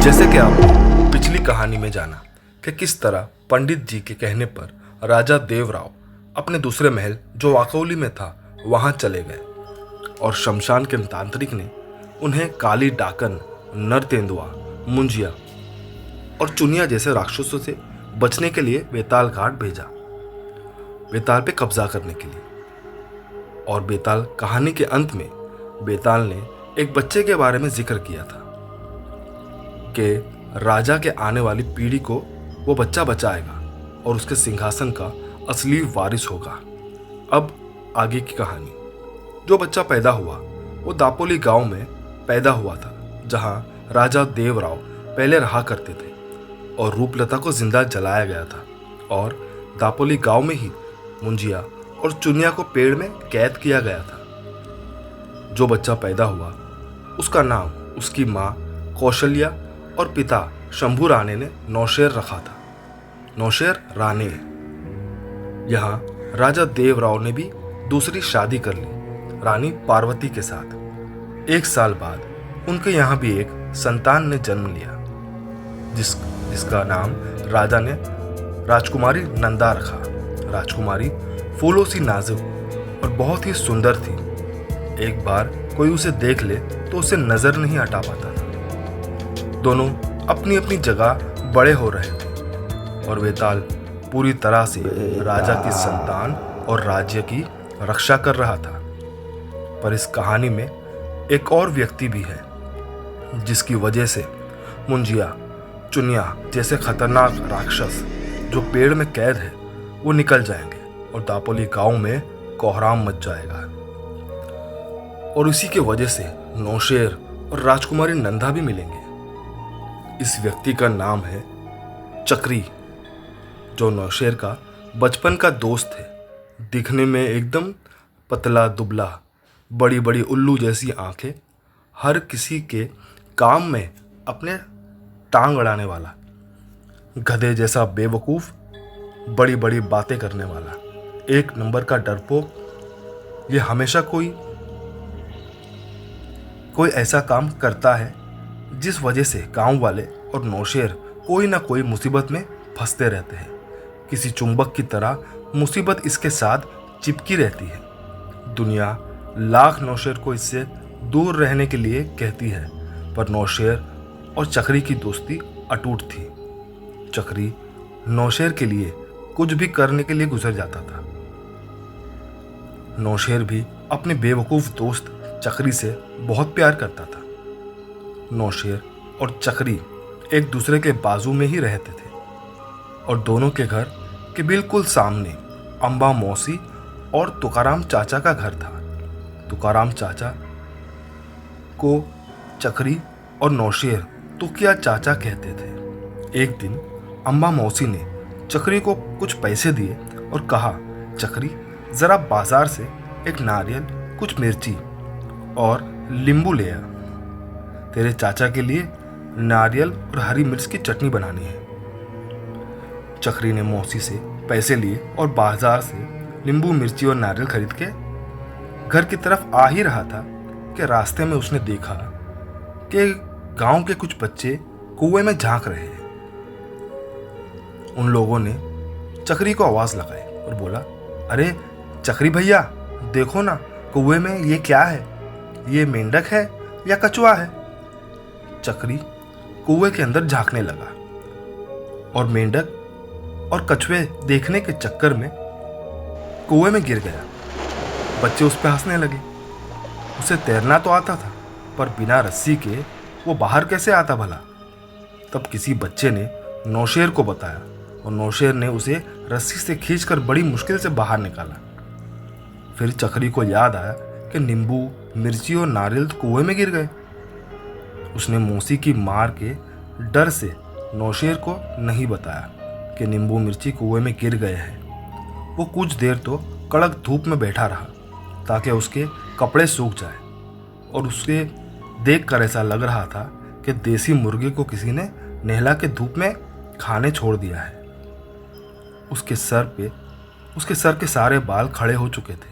जैसे कि आपने पिछली कहानी में जाना कि किस तरह पंडित जी के कहने पर राजा देवराव अपने दूसरे महल जो वाकौली में था वहां चले गए और शमशान के तांत्रिक ने उन्हें काली डाकन, नर तेंदुआ, मुंजिया और चुनिया जैसे राक्षसों से बचने के लिए बेताल घाट भेजा, बेताल पे कब्जा करने के लिए। और बेताल कहानी के अंत में बेताल ने एक बच्चे के बारे में जिक्र किया था कि राजा के आने वाली पीढ़ी को वो बच्चा बचाएगा और उसके सिंहासन का असली वारिस होगा। अब आगे की कहानी। जो बच्चा पैदा हुआ वो दापोली गांव में पैदा हुआ था, जहां राजा देवराव पहले रहा करते थे और रूपलता को जिंदा जलाया गया था। और दापोली गांव में ही मुंजिया और चुनिया को पेड़ में कैद किया गया था। जो बच्चा पैदा हुआ उसका नाम उसकी माँ कौशल्या और पिता शंभू राणे ने नौशेर रखा था। नौशेर राणे। यहाँ राजा देवराव ने भी दूसरी शादी कर ली, रानी पार्वती के साथ। 1 साल बाद उनके यहाँ भी एक संतान ने जन्म लिया, जिसका नाम राजा ने राजकुमारी नंदा रखा। राजकुमारी फूलों सी नाजुक और बहुत ही सुंदर थी। एक बार कोई उसे देख ले तो उसे नजर नहीं हटा पाता था। दोनों अपनी अपनी जगह बड़े हो रहे थे और बेताल पूरी तरह से राजा की संतान और राज्य की रक्षा कर रहा था। पर इस कहानी में एक और व्यक्ति भी है जिसकी वजह से मुंजिया, चुनिया जैसे खतरनाक राक्षस जो पेड़ में कैद है वो निकल जाएंगे और दापोली गांव में कोहराम मच जाएगा। और उसी के वजह से नौशेर और राजकुमारी नंदा भी मिलेंगे। इस व्यक्ति का नाम है चक्री, जो नौशेर का बचपन का दोस्त है। दिखने में एकदम पतला दुबला, बड़ी बड़ी उल्लू जैसी आंखें, हर किसी के काम में अपने टांग अड़ाने वाला, गधे जैसा बेवकूफ, बड़ी बड़ी बातें करने वाला, एक नंबर का डरपोक। ये हमेशा कोई ऐसा काम करता है जिस वजह से गांव वाले और नौशेर कोई ना कोई मुसीबत में फंसते रहते हैं। किसी चुंबक की तरह मुसीबत इसके साथ चिपकी रहती है। दुनिया लाख नौशेर को इससे दूर रहने के लिए कहती है, पर नौशेर और चक्री की दोस्ती अटूट थी। चक्री नौशेर के लिए कुछ भी करने के लिए गुजर जाता था। नौशेर भी अपने बेवकूफ दोस्त चक्री से बहुत प्यार करता था। नौशेर और चक्री एक दूसरे के बाजू में ही रहते थे और दोनों के घर के बिल्कुल सामने अम्बा मौसी और तुकाराम चाचा का घर था। तुकाराम चाचा को चक्री और नौशेर तुकिया चाचा कहते थे। एक दिन अम्बा मौसी ने चक्री को कुछ पैसे दिए और कहा, चक्री जरा बाजार से एक नारियल, कुछ मिर्ची और नींबू ले आ। तेरे चाचा के लिए नारियल और हरी मिर्च की चटनी बनानी है। चक्री ने मौसी से पैसे लिए और बाजार से नींबू, मिर्ची और नारियल खरीद के घर की तरफ आ ही रहा था कि रास्ते में उसने देखा कि गांव के कुछ बच्चे कुएं में झांक रहे हैं। उन लोगों ने चक्री को आवाज लगाई और बोला, अरे चक्री भैया, देखो ना कुएं में ये क्या है? ये मेंढक है या कछुआ है? चक्री कुएं के अंदर झांकने लगा और मेंढक और कछुए देखने के चक्कर में कुएं में गिर गया। बच्चे उस पर हंसने लगे। उसे तैरना तो आता था, पर बिना रस्सी के वो बाहर कैसे आता भला? तब किसी बच्चे ने नौशेर को बताया और नौशेर ने उसे रस्सी से खींचकर बड़ी मुश्किल से बाहर निकाला। फिर चक्री को याद आया कि नींबू, मिर्ची और नारियल तो कुएं में गिर गए। उसने मौसी की मार के डर से नौशेर को नहीं बताया कि नींबू मिर्ची कुएं में गिर गए हैं। वो कुछ देर तो कड़क धूप में बैठा रहा ताकि उसके कपड़े सूख जाए और उसके देखकर ऐसा लग रहा था कि देसी मुर्गे को किसी ने नहला के धूप में खाने छोड़ दिया है। उसके सर के सारे बाल खड़े हो चुके थे।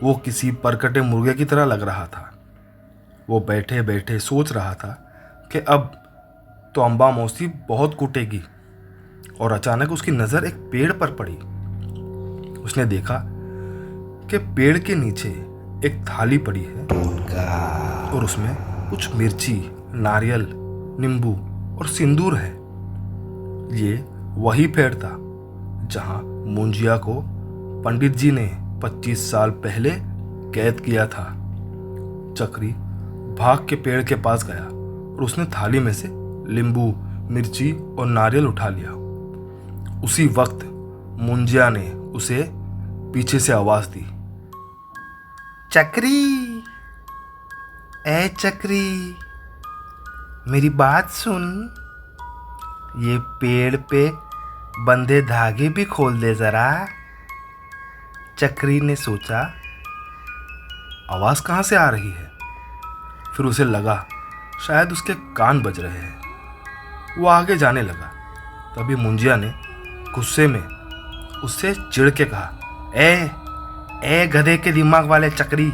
वो किसी परकटे मुर्गे की तरह लग रहा था। वो बैठे बैठे सोच रहा था कि अब तो अम्बा मौसी बहुत कूटेगी। और अचानक उसकी नज़र एक पेड़ पर पड़ी। उसने देखा कि पेड़ के नीचे एक थाली पड़ी है और उसमें कुछ मिर्ची, नारियल, नींबू और सिंदूर है। ये वही पेड़ था जहां मुंजिया को पंडित जी ने 25 साल पहले कैद किया था। चक्री भाग के पेड़ के पास गया और उसने थाली में से नींबू, मिर्ची और नारियल उठा लिया। उसी वक्त मुंजिया ने उसे पीछे से आवाज दी, चक्री, ए चक्री, मेरी बात सुन। ये पेड़ पे बंधे धागे भी खोल दे जरा। चक्री ने सोचा, आवाज कहाँ से आ रही है। फिर उसे लगा शायद उसके कान बज रहे हैं। वो आगे जाने लगा। तभी मुंजिया ने गुस्से में उससे चिढ़ के कहा, ए गधे के दिमाग वाले चक्री,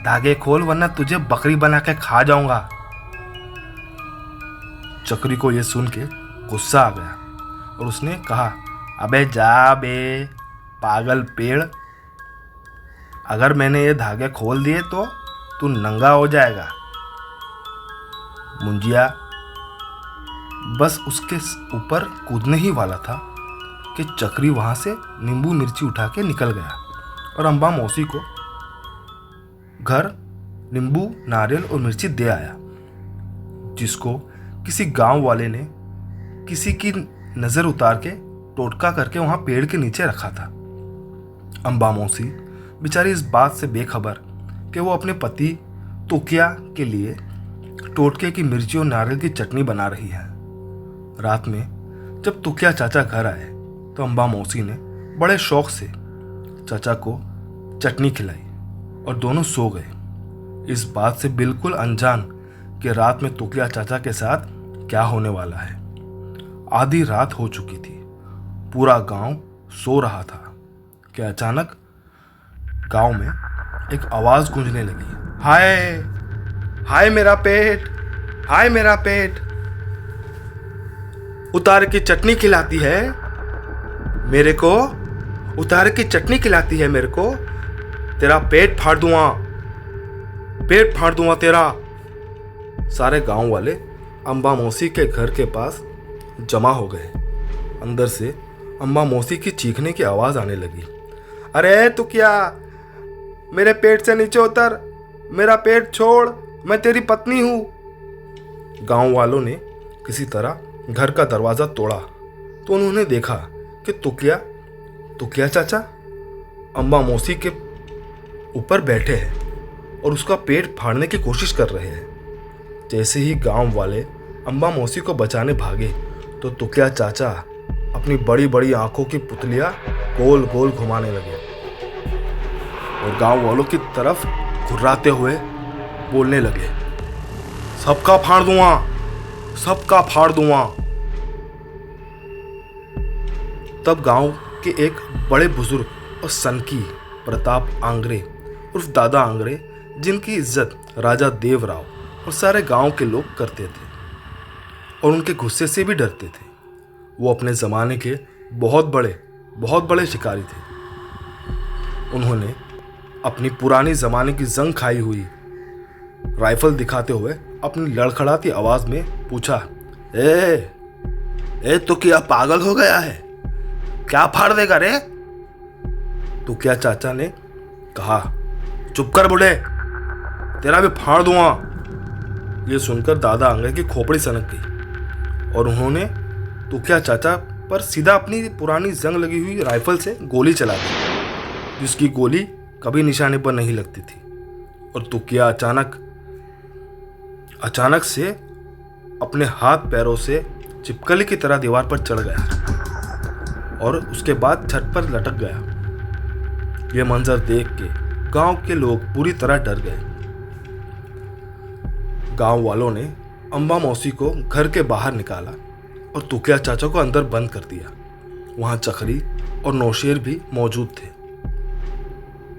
धागे खोल वरना तुझे बकरी बना के खा जाऊंगा। चक्री को यह सुन के गुस्सा आ गया और उसने कहा, अबे जा बे पागल पेड़, अगर मैंने ये धागे खोल दिए तो तू नंगा हो जाएगा। मुंजिया बस उसके ऊपर कूदने ही वाला था कि चक्री वहां से नींबू मिर्ची उठा के निकल गया और अम्बा मौसी को घर नींबू, नारियल और मिर्ची दे आया, जिसको किसी गांव वाले ने किसी की नज़र उतार के टोटका करके वहां पेड़ के नीचे रखा था। अम्बा मौसी बेचारी इस बात से बेखबर कि वो अपने पति तुकिया के लिए टोटके की मिर्ची और नारियल की चटनी बना रही है। रात में जब तुकिया चाचा घर आए तो अम्बा मौसी ने बड़े शौक से चाचा को चटनी खिलाई और दोनों सो गए, इस बात से बिल्कुल अनजान कि रात में तुकिया चाचा के साथ क्या होने वाला है। आधी रात हो चुकी थी, पूरा गांव सो रहा था कि अचानक गांव में एक आवाज गूंजने लगी, हाय हाय मेरा पेट, हाय मेरा पेट, उतार की चटनी खिलाती है मेरे को, उतार की चटनी खिलाती है मेरे को, तेरा पेट फाड़ दूंगा, पेट फाड़ दूंगा तेरा। सारे गांव वाले अम्बा मौसी के घर के पास जमा हो गए। अंदर से अम्बा मौसी की चीखने की आवाज आने लगी, अरे तू क्या, मेरे पेट से नीचे उतर, मेरा पेट छोड़, मैं तेरी पत्नी हूं। गांव वालों ने किसी तरह घर का दरवाजा तोड़ा तो उन्होंने देखा कि तुकिया चाचा अम्बा मौसी के ऊपर बैठे हैं और उसका पेट फाड़ने की कोशिश कर रहे हैं। जैसे ही गांव वाले अम्बा मौसी को बचाने भागे तो तुकिया चाचा अपनी बड़ी बड़ी आंखों की पुतलियां गोल गोल घुमाने लगे और गांव वालों की तरफ घुर्राते हुए बोलने लगे, सबका फाड़ दूंगा, सबका फाड़ दूंगा। तब गांव के एक बड़े बुजुर्ग और सनकी प्रताप आंग्रे उर्फ दादा आंग्रे, जिनकी इज्जत राजा देवराव और सारे गांव के लोग करते थे और उनके गुस्से से भी डरते थे। वो अपने ज़माने के बहुत बड़े शिकारी थे। उन्होंने अपनी पुरानी ज़माने की जंग खाई हुई राइफल दिखाते हुए अपनी लड़खड़ाती आवाज़ में पूछा, ए तो क्या पागल हो गया है, क्या फाड़ देगा रे? तो क्या चाचा ने कहा, चुप कर बुढ़े, तेरा भी फाड़ दूंगा। ये सुनकर दादा आंगरे की खोपड़ी सनक गई और उन्होंने तुकिया चाचा पर सीधा अपनी पुरानी जंग लगी हुई राइफल से गोली चला दी, जिसकी गोली कभी निशाने पर नहीं लगती थी। और तुकिया अचानक से अपने हाथ पैरों से चिपकली की तरह दीवार पर चढ़ गया और उसके बाद छत पर लटक गया। यह मंजर देख के गांव के लोग पूरी तरह डर गए। गांव वालों ने अम्बा मौसी को घर के बाहर निकाला और तुकिया चाचा को अंदर बंद कर दिया। वहां चक्री और नौशेर भी मौजूद थे।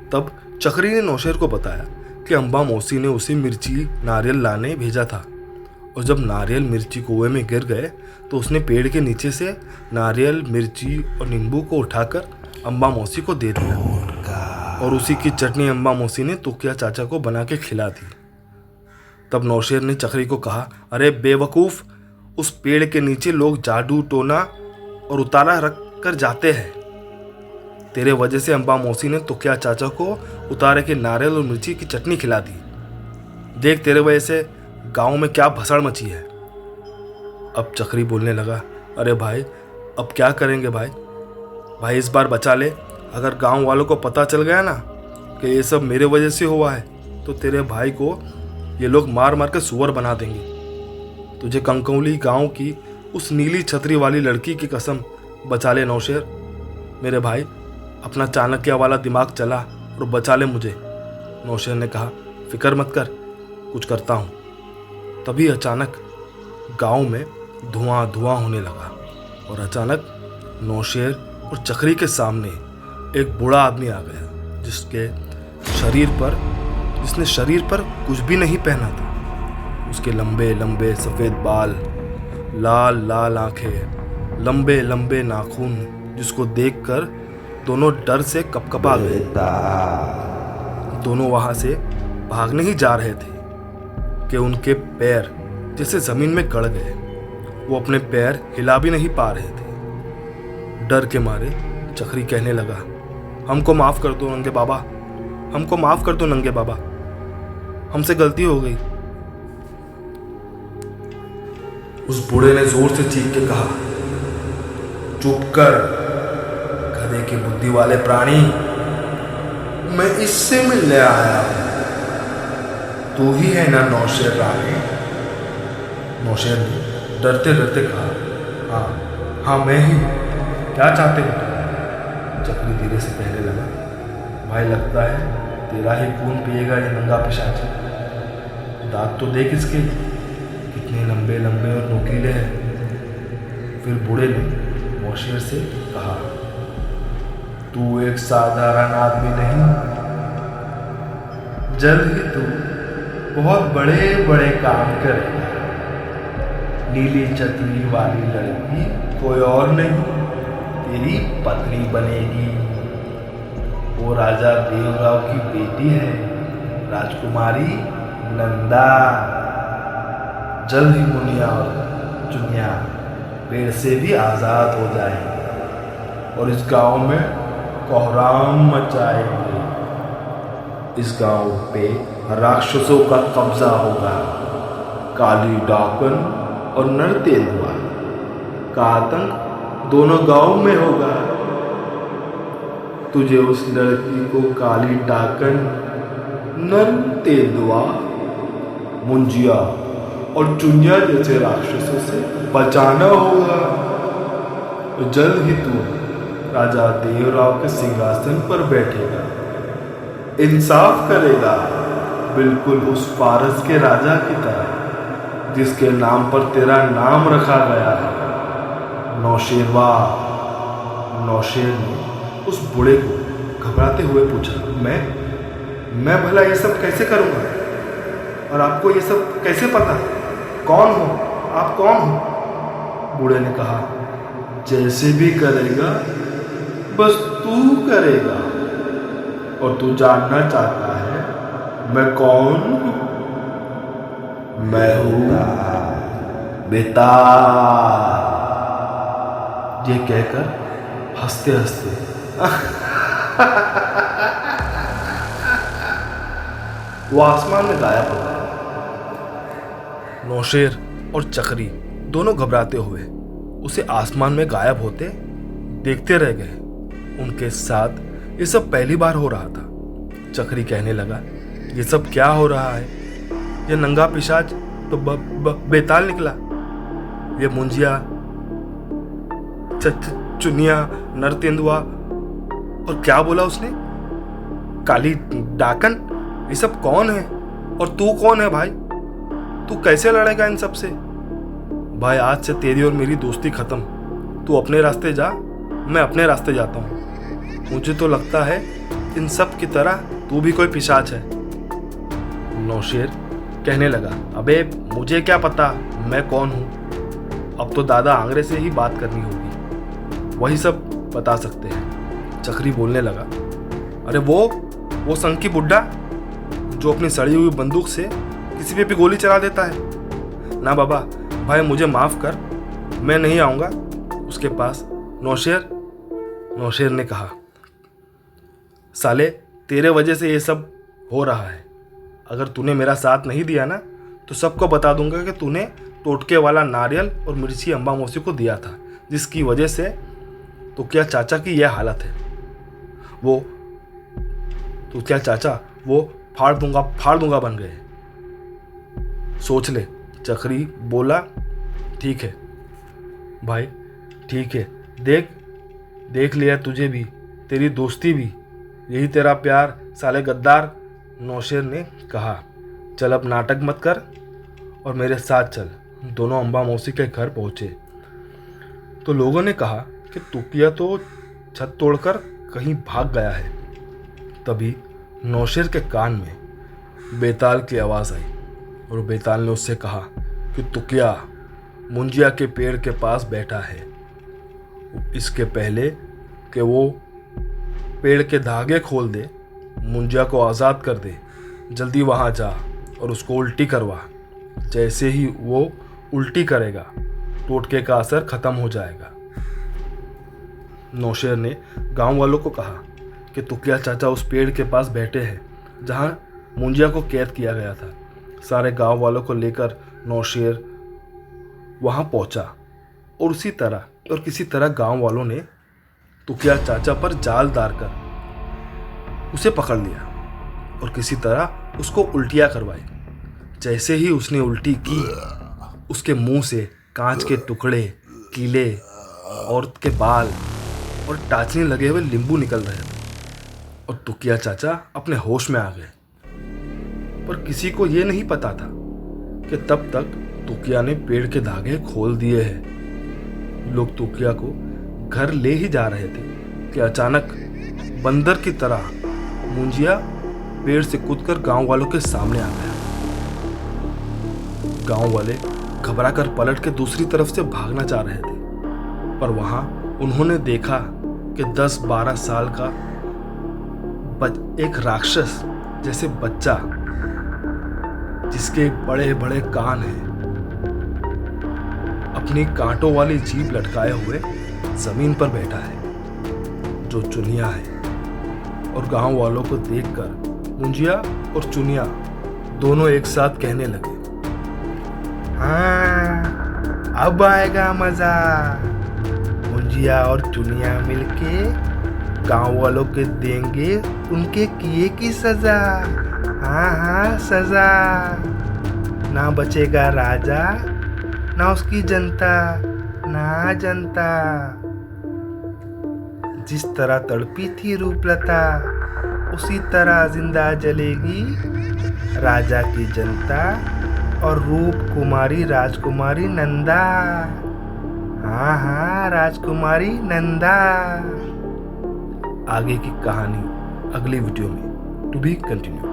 तब चक्री ने नौशेर को बताया कि अम्बा मौसी ने उसे मिर्ची नारियल लाने भेजा था और जब नारियल मिर्ची कुएं में गिर गए तो उसने पेड़ के नीचे से नारियल मिर्ची और नींबू को उठाकर अम्बा मौसी को दे दिया और उसी की चटनी अम्बा मौसी ने तोकिया चाचा को बना के खिला दी। तब नौशेर ने चक्री को कहा, अरे बेवकूफ़, उस पेड़ के नीचे लोग जादू टोना और उतारा रख कर जाते हैं। तेरे वजह से अम्बा मौसी ने तोकिया चाचा को उतारे के नारियल और मिर्ची की चटनी खिला दी। देख तेरे वजह से गांव में क्या भसड़ मची है। अब चक्री बोलने लगा, अरे भाई अब क्या करेंगे भाई, भाई इस बार बचा ले। अगर गांव वालों को पता चल गया ना कि ये सब मेरे वजह से हुआ है तो तेरे भाई को ये लोग मार मार कर सुअर बना देंगे। तुझे कंकौली गांव की उस नीली छतरी वाली लड़की की कसम, बचा ले नौशेर। मेरे भाई अपना चाणक्य वाला दिमाग चला और बचा ले मुझे। नौशेर ने कहा, फिक्र मत कर, कुछ करता हूँ। तभी अचानक गांव में धुआं धुआं होने लगा और अचानक नौशेर और चक्री के सामने एक बूढ़ा आदमी आ गया जिसने शरीर पर कुछ भी नहीं पहना था। उसके लंबे लंबे सफ़ेद बाल, लाल लाल आंखें, लंबे लंबे नाखून, जिसको देखकर दोनों डर से कपकपा गए। दोनों वहां से भागने ही जा रहे थे कि उनके पैर जैसे जमीन में गड़ गए। वो अपने पैर हिला भी नहीं पा रहे थे। डर के मारे चक्री कहने लगा, हमको माफ कर दो नंगे बाबा, हमको माफ कर दो नंगे बाबा, हमसे गलती हो गई। उस बूढ़े ने जोर से चीख के कहा, चुप कर गधे की बुद्धि वाले प्राणी, मैं इससे मिलने आया हूं। तू ही है ना नौशेर रानी? नौशेर ने डरते डरते कहा, हाँ मैं ही। क्या चाहते हो तुम? चक्री धीरे से कहने लगा, भाई लगता है तेरा ही खून पिएगा ये नंगा पिशाच। दांत तो देख इसके, कितने लंबे लंबे और नोकीले हैं। फिर बूढ़े ने नौशेर से कहा, तू एक साधारण आदमी नहीं, जल्द ही तू बहुत बड़े बड़े काम करेगा। नीली छतरी वाली लड़की कोई और नहीं, तेरी पत्नी बनेगी। वो राजा देवराव की बेटी है, राजकुमारी नंदा। जल्द ही मुनिया और चुनिया पेड़ से भी आजाद हो जाएंगे और इस गांव में कोहराम मचाएंगे। इस गांव पे राक्षसों का कब्जा होगा। काली डाकन और नर तेंदुआ का आतंक दोनों गांव में होगा। तुझे उस लड़की को काली डाकन, नर तेंदुआ, मुंजिया और चुनिया जैसे राक्षसों से बचाना होगा। तो जल्द ही तू राजा देवराव के सिंहासन पर बैठेगा, इंसाफ करेगा, बिल्कुल उस फारस के राजा की तरह जिसके नाम पर तेरा नाम रखा गया है, नौशेरवा। नौशेर ने उस बूढ़े को घबराते हुए पूछा, मैं भला ये सब कैसे करूँगा? और आपको ये सब कैसे पता? कौन हो आप, कौन हो? बूढ़े ने कहा, जैसे भी करेगा बस तू करेगा। और तू जानना चाहता है मैं कौन हूँ? मैं हूँ बेटा। ये कहकर हंसते हंसते वो आसमान में गायब हो गया। नौशेर और चक्री दोनों घबराते हुए उसे आसमान में गायब होते देखते रह गए। उनके साथ ये सब पहली बार हो रहा था। चक्री कहने लगा, ये सब क्या हो रहा है? ये नंगा पिशाच तो बेताल निकला। ये मुंजिया, चुनिया, नर तेंदुआ और क्या बोला उसने, काली डाकन, ये सब कौन है? और तू कौन है भाई? तू कैसे लड़ेगा इन सब से? भाई आज से तेरी और मेरी दोस्ती खत्म। तू अपने रास्ते जा, मैं अपने रास्ते जाता हूँ। मुझे तो लगता है इन सब की तरह तू भी कोई पिशाच है। नौशेर कहने लगा, अबे मुझे क्या पता मैं कौन हूँ, अब तो दादा आंगरे से ही बात करनी होगी, वही सब बता सकते हैं। चक्री बोलने लगा, अरे वो संकी बुड्ढा जो अपनी सड़ी हुई बंदूक से किसी पे भी गोली चला देता है। ना बाबा, भाई मुझे माफ़ कर, मैं नहीं आऊँगा उसके पास। नौशेर ने कहा, साले तेरे वजह से ये सब हो रहा है, अगर तूने मेरा साथ नहीं दिया ना तो सबको बता दूंगा कि तूने टोटके वाला नारियल और मिर्ची अम्बा मौसी को दिया था, जिसकी वजह से तो क्या चाचा की यह हालत है। वो फाड़ दूंगा बन गए। सोच ले। चक्री बोला, ठीक है भाई, ठीक है, देख लिया तुझे भी, तेरी दोस्ती भी, यही तेरा प्यार साले गद्दार। नौशेर ने कहा, चल अब नाटक मत कर और मेरे साथ चल। दोनों अम्बा मौसी के घर पहुंचे तो लोगों ने कहा कि तुकिया तो छत तोड़कर कहीं भाग गया है। तभी नौशेर के कान में बेताल की आवाज़ आई और बेताल ने उससे कहा कि तुकिया मुंजिया के पेड़ के पास बैठा है, इसके पहले कि वो पेड़ के धागे खोल दे, मुंजिया को आज़ाद कर दे, जल्दी वहाँ जा और उसको उल्टी करवा। जैसे ही वो उल्टी करेगा टोटके का असर ख़त्म हो जाएगा। नौशेर ने गांव वालों को कहा कि तुकिया चाचा उस पेड़ के पास बैठे हैं जहां मुंजिया को कैद किया गया था। सारे गांव वालों को लेकर नौशेर वहां पहुंचा और किसी तरह गांव वालों ने तुकिया चाचा पर जाल डालकर उसे पकड़ लिया और किसी तरह उसको उल्टियाँ करवाई। जैसे ही उसने उल्टी की, उसके मुंह से कांच के टुकड़े, कीले, औरत के बाल और टाचने लगे हुए नींबू निकल रहे थे और तुकिया चाचा अपने होश में आ गए। पर किसी को ये नहीं पता था कि तब तक तुकिया ने पेड़ के धागे खोल दिए हैं। लोग तुकिया को घर ले ही जा रहे थे कि अचानक बंदर की तरह मुंजिया पेड़ से कूदकर गांव वालों के सामने आ गया। गांव वाले घबराकर पलट के दूसरी तरफ से भागना चाह रहे थे, पर वहां उन्होंने देखा कि 10-12 साल का एक राक्षस जैसे बच्चा, जिसके बड़े बड़े कान हैं, अपनी कांटों वाली जीभ लटकाए हुए जमीन पर बैठा है, जो चुनिया है। और गांव वालों को देखकर मुंजिया और चुनिया दोनों एक साथ कहने लगे, हाँ अब आएगा मजा। मुंजिया और चुनिया मिलके गांव वालों के देंगे उनके किए की सजा। हाँ सजा। ना बचेगा राजा, ना उसकी जनता, ना जनता। जिस तरह तड़पी थी रूपलता, उसी तरह जिंदा जलेगी राजा की जनता और रूप कुमारी राजकुमारी नंदा। हाँ राजकुमारी नंदा। आगे की कहानी अगली वीडियो में टू बी कंटिन्यू।